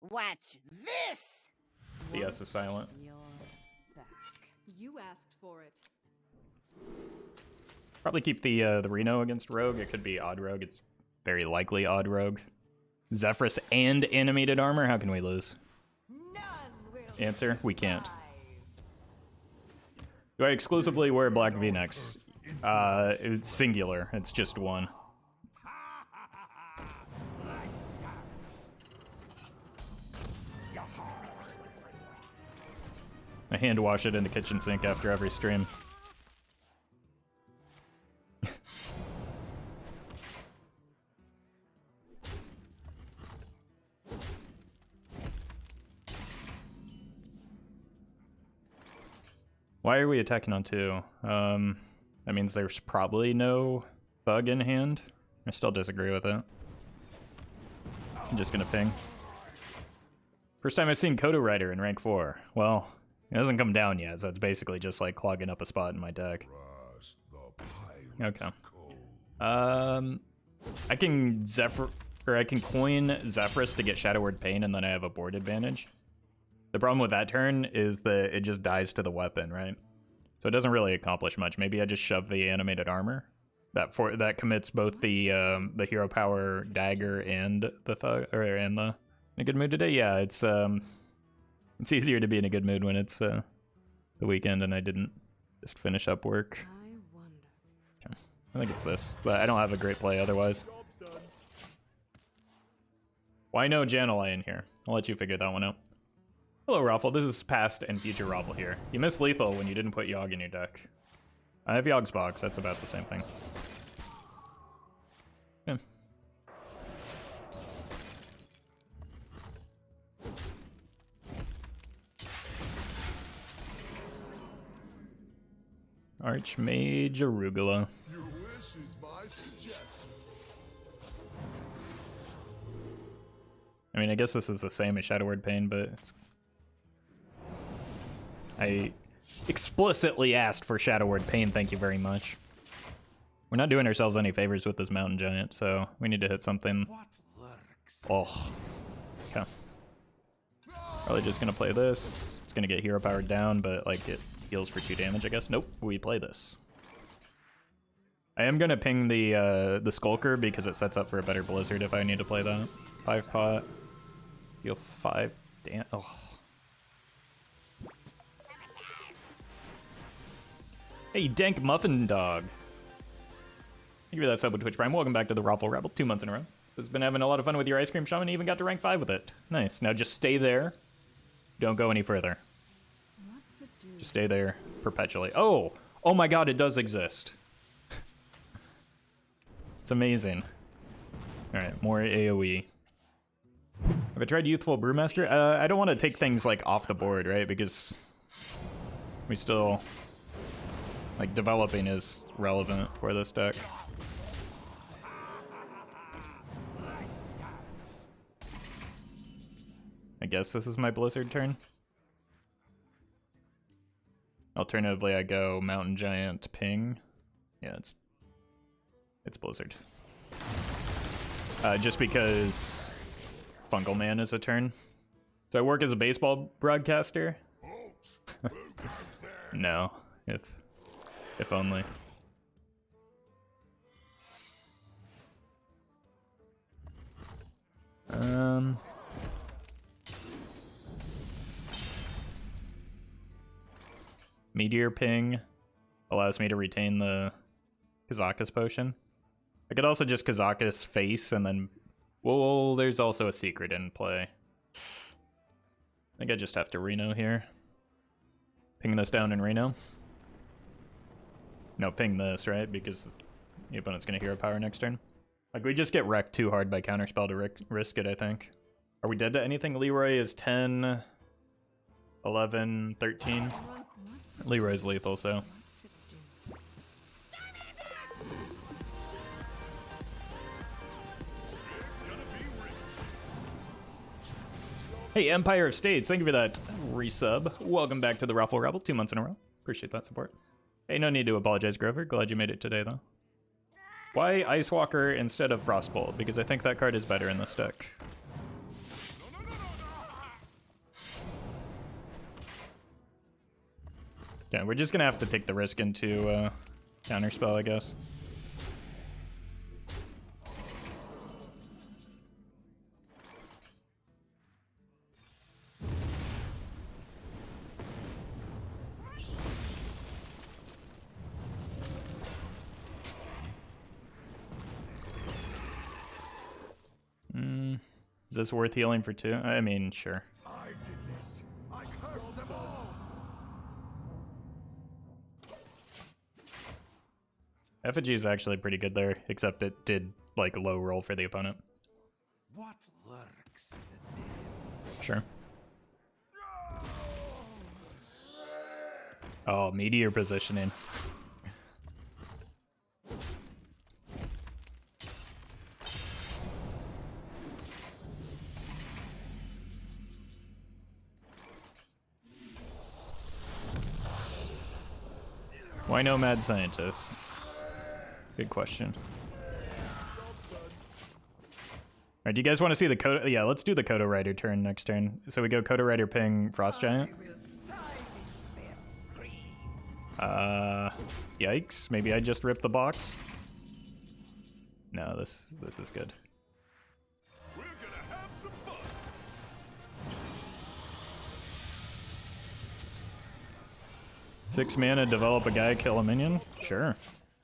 Watch this! The S is silent. You're back. You asked for it. Probably keep the Reno against Rogue. It could be Odd Rogue. It's very likely Odd Rogue. Zephrys and animated armor. How can we lose? None will Answer: we can't. Do I exclusively wear black V-necks? It's singular. It's just one. I hand wash it in the kitchen sink after every stream. Why are we attacking on 2? That means there's probably no bug in hand. I still disagree with it. I'm just gonna ping. First time I've seen Kodorider in rank 4. Well, it hasn't come down yet, so it's basically just like clogging up a spot in my deck. Okay. I can I can coin Zephrys to get Shadow Word Pain, and then I have a board advantage. The problem with that turn is that it just dies to the weapon, right? So it doesn't really accomplish much. Maybe I just shove the animated armor. That commits both the hero power dagger and the thug and the in a good mood today. Yeah, it's easier to be in a good mood when it's the weekend and I didn't just finish up work. I wonder. Okay. I think it's this, but I don't have a great play otherwise. Why no Jan'alai in here? I'll let you figure that one out. Hello, Roffle. This is past and future Roffle here. You missed lethal when you didn't put Yogg in your deck. I have Yogg's box. That's about the same thing. Yeah. Archmage Arugal. Your wish is my suggestion. I mean, I guess this is the same as Shadow Word Pain, but it's... I explicitly asked for Shadow Word Pain, thank you very much. We're not doing ourselves any favors with this Mountain Giant, so we need to hit something. Oh. Okay. Probably just gonna play this. It's gonna get hero powered down, but like it heals for 2 damage, I guess. Nope, we play this. I am gonna ping the Skulker because it sets up for a better Blizzard if I need to play that. 5 pot. Heal 5 damn. Oh. Hey, Dank Muffin Dog. Thank you for that sub with Twitch Prime. Welcome back to the Roffle Rebel 2 months in a row. Has been having a lot of fun with your ice cream shaman, even got to rank 5 with it. Nice. Now just stay there. Don't go any further. Just stay there perpetually. Oh! Oh my god, it does exist. It's amazing. Alright, more AoE. Have I tried Youthful Brewmaster? I don't want to take things like off the board, right? Because we still... like, developing is relevant for this deck. I guess this is my Blizzard turn. Alternatively, I go Mountain Giant Ping. Yeah, it's Blizzard. Just because Fungal Man is a turn. So I work as a baseball broadcaster? No, if only. Meteor Ping allows me to retain the Kazakus potion. I could also just Kazakus face and then... Well, there's also a secret in play. I think I just have to Reno here. Ping this down in Reno. No, ping this, right? Because the opponent's going to hero power next turn. Like, we just get wrecked too hard by counterspell to risk it, I think. Are we dead to anything? Leroy is 10, 11, 13. Leroy's lethal, so... Hey, Empire of States, thank you for that resub. Welcome back to the Roffle Rebel, 2 months in a row. Appreciate that support. Hey, no need to apologize, Grover. Glad you made it today, though. Why Ice Walker instead of Frostbolt? Because I think that card is better in this deck. Yeah, we're just gonna have to take the risk into counterspell, I guess. Is this worth healing for 2? I mean, sure. I did this. I cursed them all. Effigy is actually pretty good there, except it did like low roll for the opponent. What lurks in the depths? Sure. Oh, Meteor positioning. Why no mad scientist? Good question. Alright, do you guys want to see the Kodo? Yeah, let's do the Kodorider turn next turn. So we go Kodorider ping Frost Giant. Yikes. Maybe I just ripped the box. No, this is good. We're gonna have some fun. 6 mana, develop a guy, kill a minion? Sure.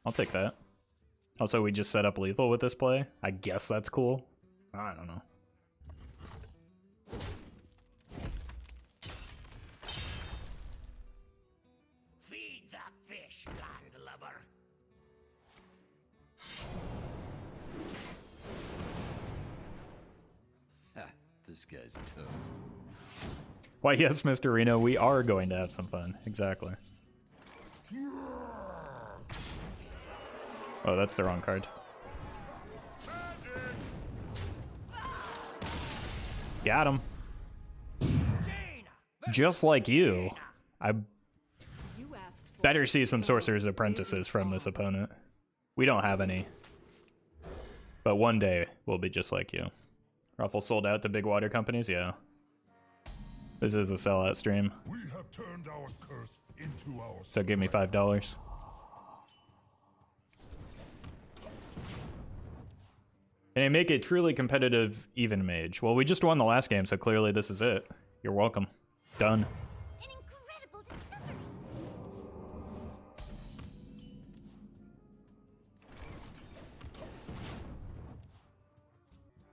I'll take that. Also, we just set up lethal with this play. I guess that's cool. I don't know. Feed the fish, landlubber. This guy's toast. Why, yes, Mr. Reno, we are going to have some fun. Exactly. Oh, that's the wrong card. Got him. Just like you. I You asked for better see some Sorcerer's Apprentices from this opponent. We don't have any. But one day, we'll be just like you. Roffle sold out to big water companies? Yeah. This is a sellout stream. We have turned our curse into our So give me $5. And I make a truly competitive even mage. Well, we just won the last game, so clearly this is it. You're welcome. Done. An incredible discovery.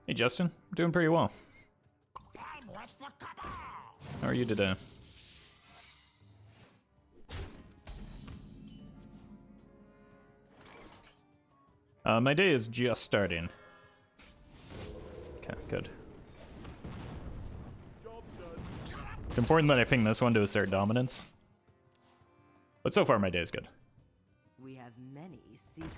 Hey, Justin. I'm doing pretty well. How are you today? My day is just starting. Okay, good. It's important that I ping this one to assert dominance. But so far, my day is good. We have many secrets.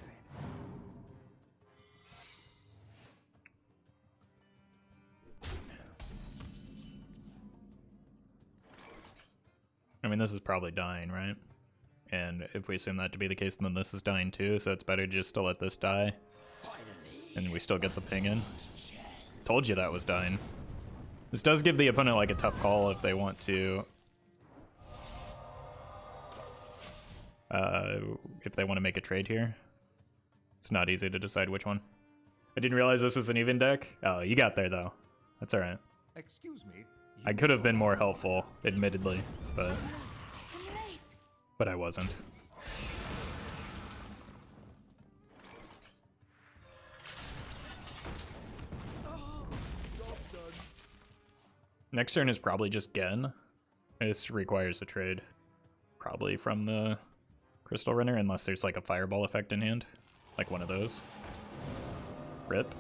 I mean, this is probably dying, right? And if we assume that to be the case, then this is dying too, so it's better just to let this die. And we still get the ping in. Told you that was dying. This does give the opponent like a tough call if they want to... if they want to make a trade here. It's not easy to decide which one. I didn't realize this was an even deck. Oh, you got there though. That's alright. Excuse me. I could have been more helpful, admittedly, but I wasn't. Next turn is probably just Genn. This requires a trade, probably from the Crystal Runner, unless there's like a fireball effect in hand, like one of those. Rip.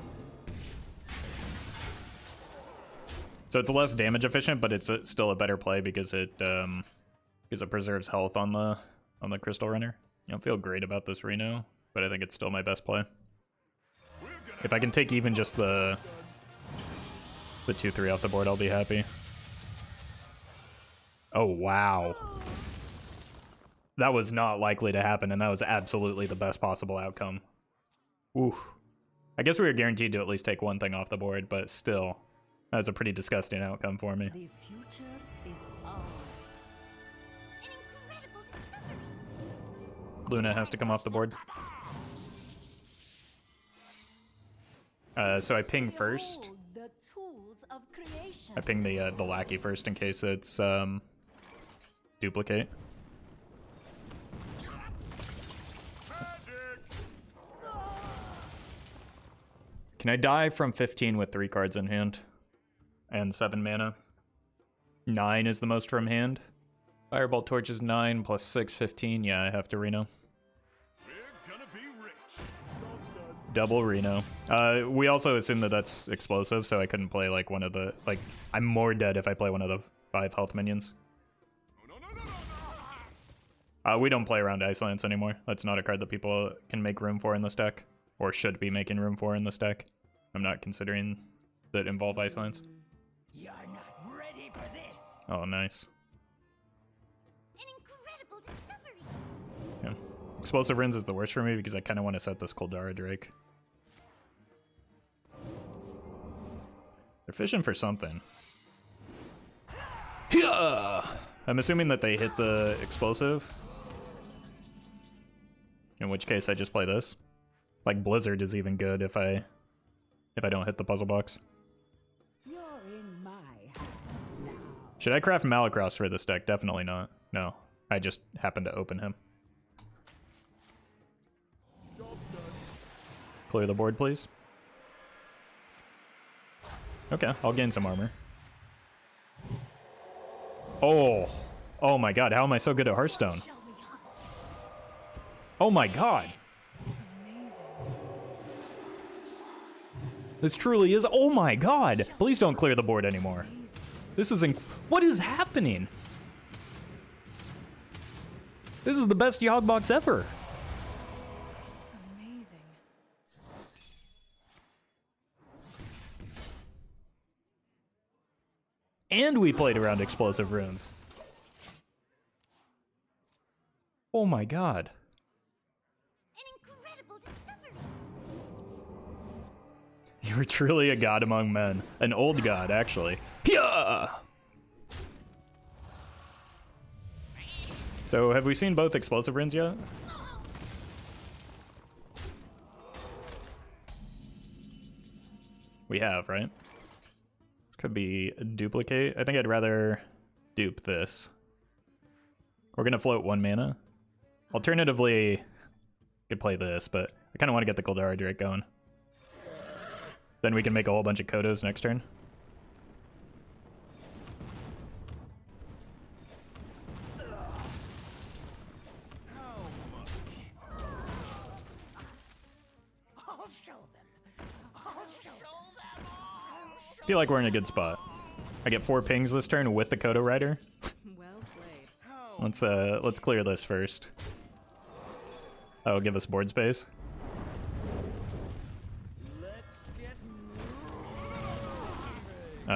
So it's less damage efficient, but it's still a better play because it preserves health on the Crystal Runner. I don't feel great about this Reno, but I think it's still my best play. If I can take even just the 2/3 off the board, I'll be happy. Oh wow. That was not likely to happen, and that was absolutely the best possible outcome. Oof. I guess we were guaranteed to at least take one thing off the board, but still. That was a pretty disgusting outcome for me. the future is ours. An incredible discovery. Luna has to come off the board. So I ping first. The tools of creation. I ping the lackey first in case it's duplicate. Can I die from 15 with 3 cards in hand? And 7 mana? 9 is the most from hand. Fireball Torch is 9 plus 6, 15. Yeah, I have to Reno. We're gonna be rich. Double Reno. We also assume that that's explosive, so I couldn't play like one of the... Like, I'm more dead if I play one of the 5 health minions. We don't play around Ice Lance anymore. That's not a card that people can make room for in this deck. Or should be making room for in this deck. I'm not considering that involve Ice Lance. You're not ready for this. Oh, nice. An incredible discovery. Yeah. Explosive Runes is the worst for me because I kind of want to set this Coldarra Drake. They're fishing for something. Yeah! I'm assuming that they hit the explosive. In which case I just play this. Like Blizzard is even good if I don't hit the puzzle box. You're in my hands now. Should I craft Malacross for this deck? Definitely not. No. I just happened to open him. Clear the board, please. Okay, I'll gain some armor. Oh. Oh my god, how am I so good at Hearthstone? Shall we hunt? Oh my god. This truly is. Oh my god. Please don't clear the board anymore. This is what is happening? This is the best Yogg box ever. Amazing. And we played around explosive runes. Oh my god. An incredible discovery. You're truly a god among men. An old god, actually. Yeah! So, have we seen both explosive runes yet? We have, right? This could be a duplicate. I think I'd rather dupe this. We're gonna float 1 mana. Alternatively, could play this, but I kind of want to get the Coldarra Drake going. Then we can make a whole bunch of Kodos next turn. I'll show them. I'll show them. I feel like we're in a good spot. I get 4 pings this turn with the Kodorider. Well played. Let's clear this first. Oh, give us board space.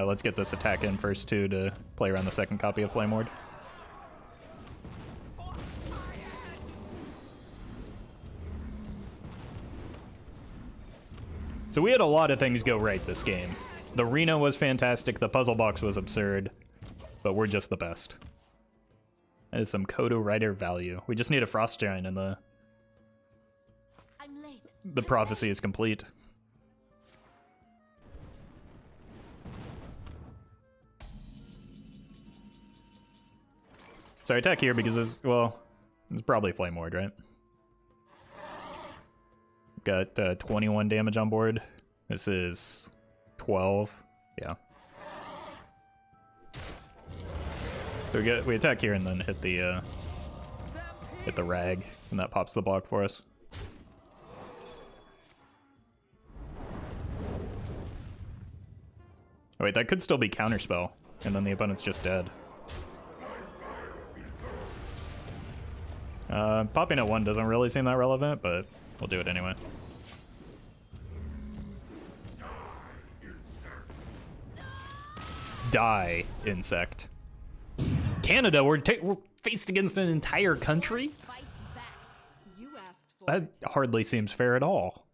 Let's get this attack in first too to play around the second copy of Flame Ward. So we had a lot of things go right this game. The Reno was fantastic, the puzzle box was absurd, but we're just the best. That is some Kodorider value. We just need a Frost Giant and the I'm late. prophecy is complete. So I attack here because this, well, it's probably Flame Ward, right? Got 21 damage on board. This is 12. Yeah. So we attack here and then hit the rag, and that pops the block for us. Oh wait, that could still be counterspell, and then the opponent's just dead. Popping at 1 doesn't really seem that relevant, but we'll do it anyway. Die, insect. Canada, we're faced against an entire country? Fight back. You asked for That it. hardly seems fair at all.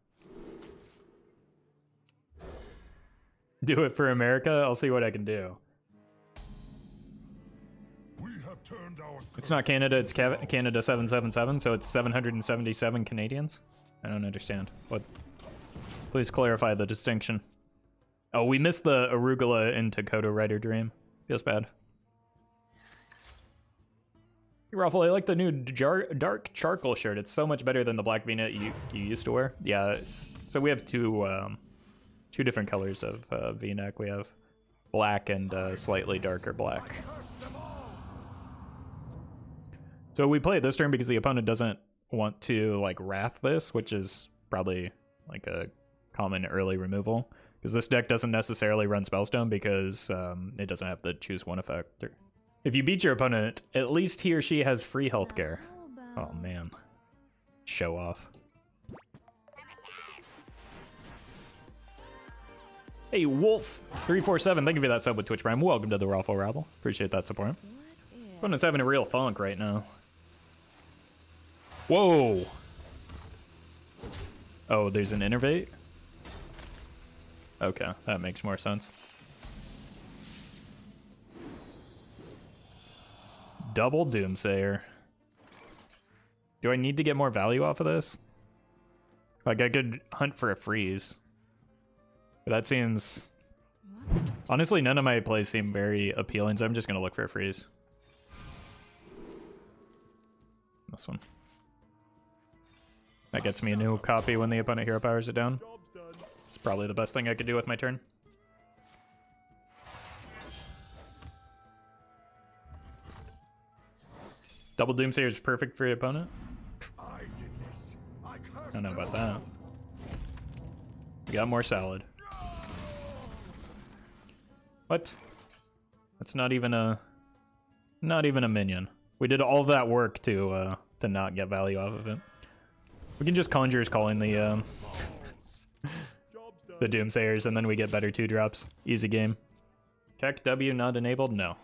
Do it for America? I'll see what I can do. We have turned our It's not Canada, it's Canada 777, so it's 777 Canadians? I don't understand. What? Please clarify the distinction. Oh, we missed the Arugula into Kodorider Dream. Feels bad. Hey, Roffle, I like the new dark charcoal shirt. It's so much better than the black V-neck you used to wear. Yeah, so we have two different colors of V-neck. We have black and slightly darker black. So we play it this turn because the opponent doesn't want to like Wrath this, which is probably like a common early removal. Because this deck doesn't necessarily run Spellstone because it doesn't have the choose one effect. If you beat your opponent, at least he or she has free healthcare. Oh man. Show off. Hey, Wolf347, thank you for that sub with Twitch Prime. Welcome to the Roffle Rabble. Appreciate that support. Opponent's having a real funk right now. Whoa! Oh, there's an Innervate? Okay, that makes more sense. Double Doomsayer. Do I need to get more value off of this? Like, I could hunt for a freeze. But that seems... Honestly, none of my plays seem very appealing, so I'm just going to look for a freeze. This one. That gets me a new copy when the opponent hero powers it down. It's probably the best thing I could do with my turn. Double Doomsayer is perfect for your opponent. I don't know about that. We got more salad. What? That's not even a minion. We did all that work to not get value off of it. We can just Conjurer's calling the Doomsayers, and then we get better 2-drops. Easy game. Tech W not enabled? No.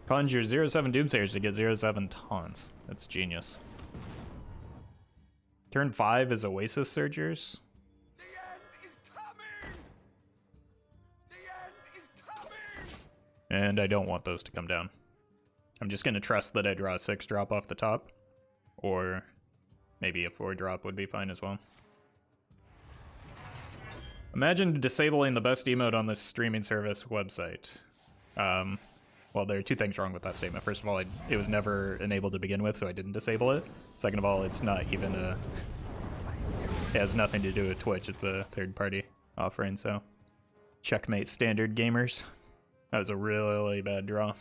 Conjure 0-7 Doomsayers to get 0-7 taunts. That's genius. Turn 5 is Oasis Surgers. The end is coming! The end is coming! And I don't want those to come down. I'm just going to trust that I draw a 6-drop off the top. Or maybe a 4-drop would be fine as well. Imagine disabling the best emote on this streaming service website. Well, there are two things wrong with that statement. First of all, it was never enabled to begin with, so I didn't disable it. Second of all, it's not even a... It has nothing to do with Twitch. It's a third-party offering, so... Checkmate standard gamers. That was a really bad draw.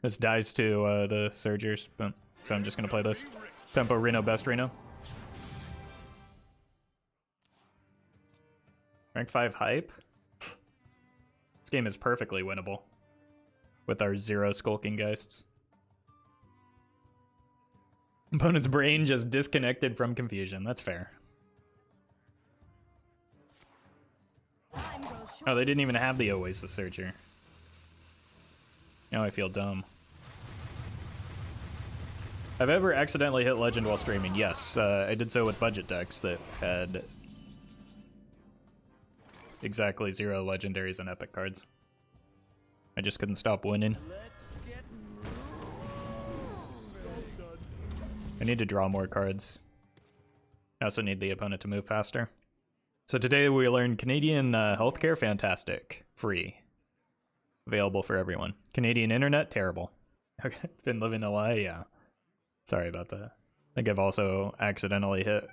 This dies to the Surgers, but, so I'm just going to play this. Tempo Reno, best Reno. Rank 5 hype? This game is perfectly winnable. With our 0 Skulking Geists. Opponent's brain just disconnected from confusion. That's fair. Oh, they didn't even have the Oasis Searcher. Now I feel dumb. Have I ever accidentally hit Legend while streaming? Yes, I did so with budget decks that had exactly 0 legendaries and epic cards. I just couldn't stop winning. I need to draw more cards. I also need the opponent to move faster. So today we learned Canadian healthcare, fantastic. Free. Available for everyone. Canadian internet, terrible. Okay, been living a lie, yeah. Sorry about that. I think I've also accidentally hit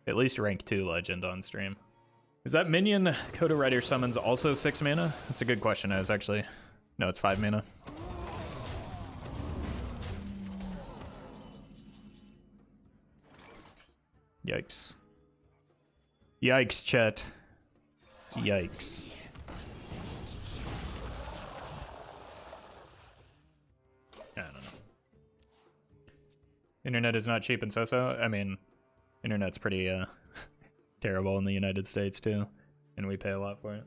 at least rank 2 legend on stream. Is that minion Kodorider summons also 6 mana? That's a good question. I was actually... No, it's 5 mana. Yikes. Yikes, chat. Yikes. I don't know. Internet is not cheap in so-so. I mean, internet's pretty terrible in the United States too, and we pay a lot for it.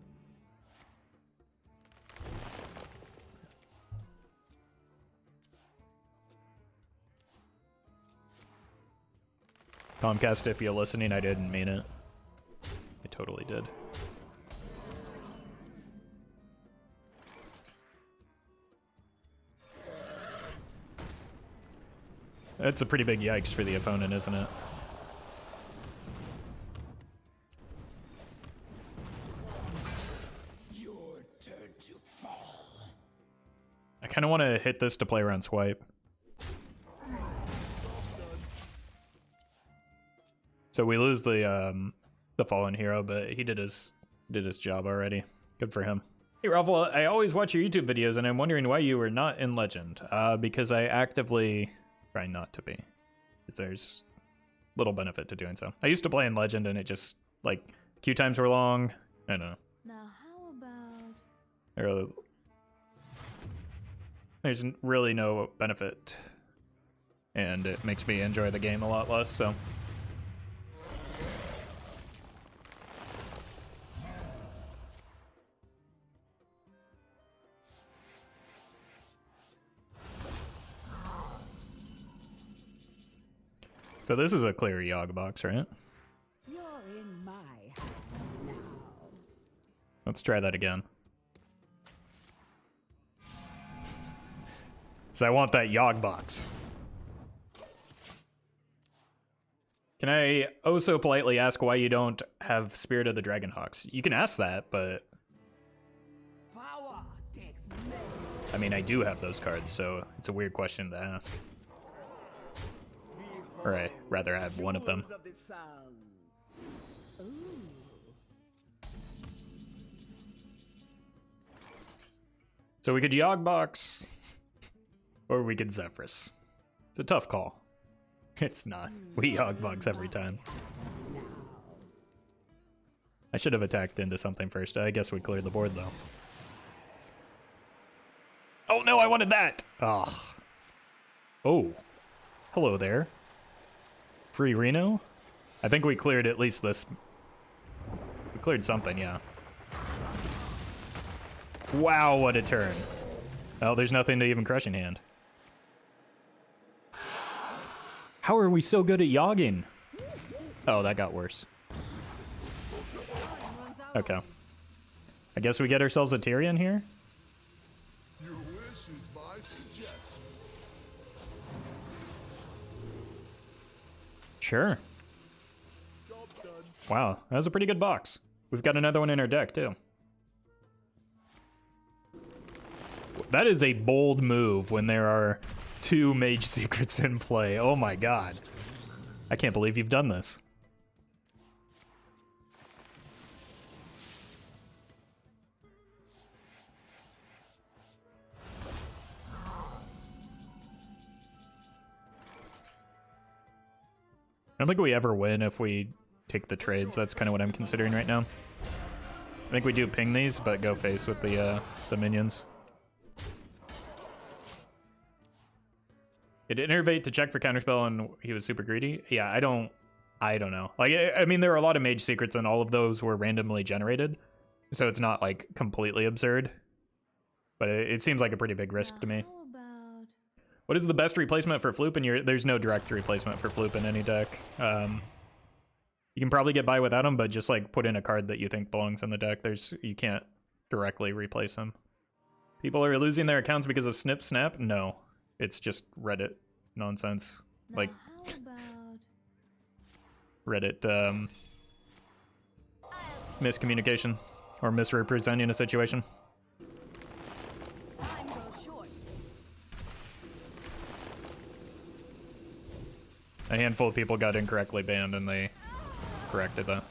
Comcast, if you're listening, I didn't mean it. I totally did. That's a pretty big yikes for the opponent, isn't it? Your turn to fall. I kind of want to hit this to play around swipe. So we lose the fallen hero, but he did his job already. Good for him. Hey Roffle, I always watch your YouTube videos, and I'm wondering why you were not in Legend. Because I actively try not to be, because there's little benefit to doing so. I used to play in Legend, and it just like queue times were long. I don't know. Now how about... There's really no benefit, and it makes me enjoy the game a lot less. So. So this is a clear Yogg box, right? You're in my hands now. Let's try that again. So I want that Yogg box. Can I also politely ask why you don't have Spirit of the Dragonhawks? You can ask that, but... Power takes me. I mean, I do have those cards, so it's a weird question to ask. Or I rather have one of them. Of the sun. Ooh. So we could Yogg box, or we could Zephrys. It's a tough call. It's not. We Yogg box every time. I should have attacked into something first. I guess we cleared the board though. Oh no, I wanted that! Oh. Oh. Hello there. Free Reno? I think we cleared at least this. We cleared something, yeah. Wow, what a turn. Oh, there's nothing to even crush in hand. How are we so good at yogging? Oh, that got worse. Okay. I guess we get ourselves a Tyrion here? Your wish is my suggestion. Sure. Job done. Wow, that was a pretty good box. We've got another one in our deck, too. That is a bold move when there are 2 Mage Secrets in play. Oh my god. I can't believe you've done this. I don't think we ever win if we take the trades. That's kind of what I'm considering right now. I think we do ping these, but go face with the minions. It innervate to check for counterspell, and he was super greedy. Yeah, I don't know. Like, I mean, there are a lot of Mage Secrets, and all of those were randomly generated, so it's not like completely absurd. But it seems like a pretty big risk to me. How about... What is the best replacement for Floop in your... There's no direct replacement for Floop in any deck. You can probably get by without him, but just like put in a card that you think belongs in the deck. You can't directly replace him. People are losing their accounts because of Snip Snap? No. It's just Reddit nonsense. Now Like how about... Reddit miscommunication or misrepresenting a situation. Time goes short. A handful of people got incorrectly banned and they corrected that.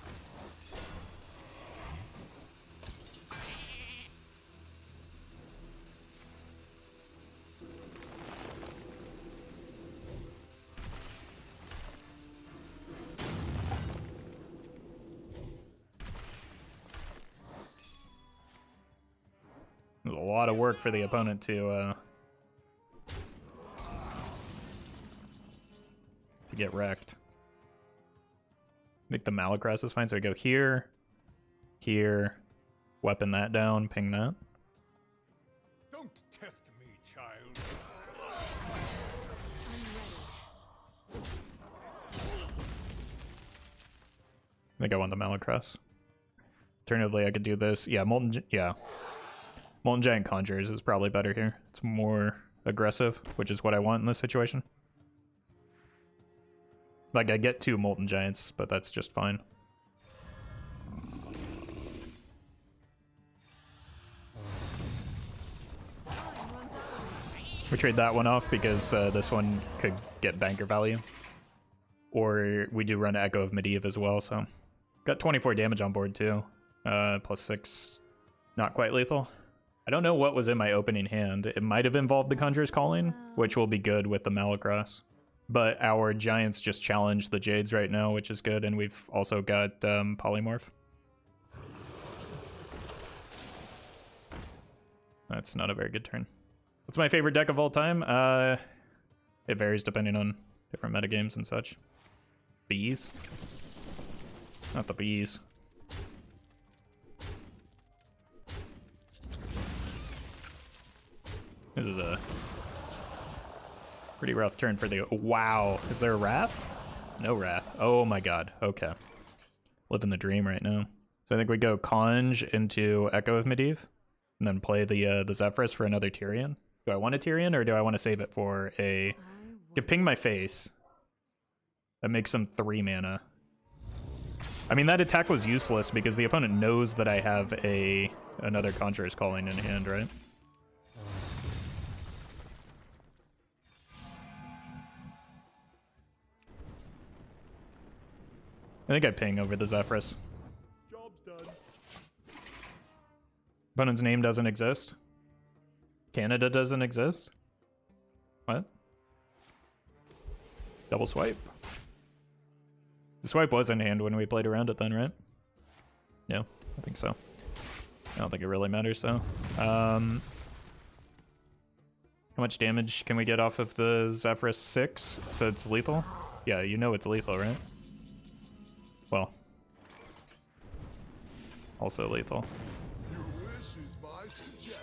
There's a lot of work for the opponent to get wrecked. I think the Malacross is fine, so I go here, here, weapon that down, ping that. Don't test me, child. I think I want the Malacross. Alternatively, I could do this. Yeah, Molten Giant Conjurers is probably better here. It's more aggressive, which is what I want in this situation. Like, I get 2 Molten Giants, but that's just fine. We trade that one off because this one could get banker value. Or we do run Echo of Medivh as well, so. Got 24 damage on board too. Plus 6, not quite lethal. I don't know what was in my opening hand. It might have involved the Conjurer's Calling, which will be good with the Malacross. But our Giants just challenge the Jades right now, which is good, and we've also got Polymorph. That's not a very good turn. What's my favorite deck of all time? It varies depending on different metagames and such. Bees? Not the bees. This is a pretty rough turn for the... Wow. Is there a Wrath? No Wrath. Oh my god. Okay. Living the dream right now. So I think we go Conj into Echo of Medivh, and then play the Zephrys for another Tyrion. Do I want a Tyrion, or do I want to save it for a... To ping my face. That makes some 3 mana. I mean, that attack was useless because the opponent knows that I have another Conjurer's Calling in hand, right? I think I ping over the Zephrys. Job's done. Opponent's name doesn't exist. Canada doesn't exist? What? Double swipe. The swipe was in hand when we played around it then, right? Yeah, I think so. I don't think it really matters, though. How much damage can we get off of the Zephrys? 6? So it's lethal? Yeah, you know it's lethal, right? Well. Also lethal. Your wish is my suggestion.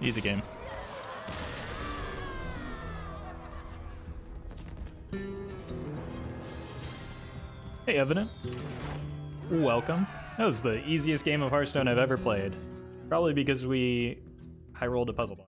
Easy game. Hey, Evident. Welcome. That was the easiest game of Hearthstone I've ever played. Probably because we high rolled a puzzle box.